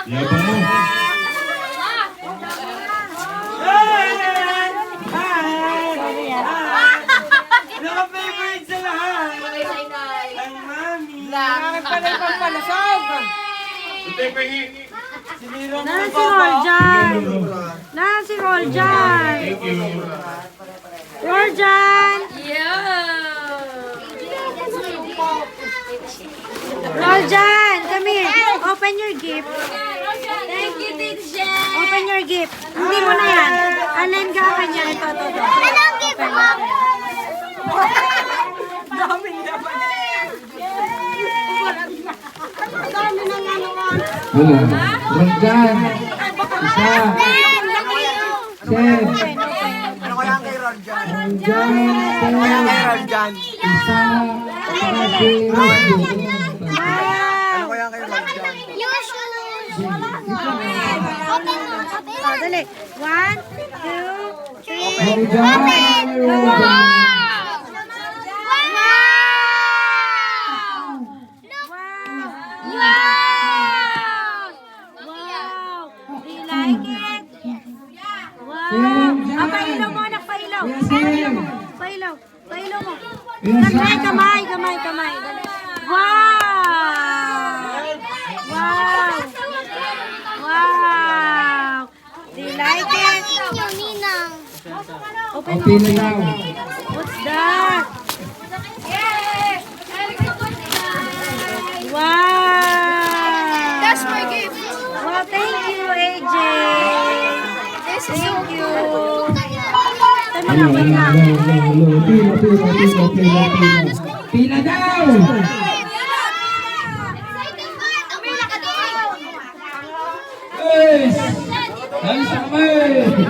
Yabang mo. Naka-favorite sa lahat. Ang mami. Bakit pala ipang palasog? Si Miro mo Nancy Roljan! Nancy Roljan! Thank you. Roljan! Roljan! Come here! Open your gift. Thank you, teacher. Open your gift. Hindi mo na yan. Alin ka kanya. Ito. Anong gift mo? Wala. Roldan. Isa. Chef. Ano kaya kay Roljan? Roldan. Ano kaya kay Chef. Roljan? Isa. Kasi Roldan. Ano kaya kay Roljan? Yung shoes. Open mo. Oh, dali. 1, 2, 3. Roldan. Roldan. Wow! Do you like it? Wow! Ah, pailaw mo, anak, pailaw. Pailaw. Pailaw mo. Kamay. Dali. Wow! Wow! Wow! Do you like it? Yung ninang. Open mo. Okay na daw. What's that? Wow! That's my gift. Well, thank you, AJ. Thank you. Tama lang, wait lang. Pila daw. Guys, alis na kami.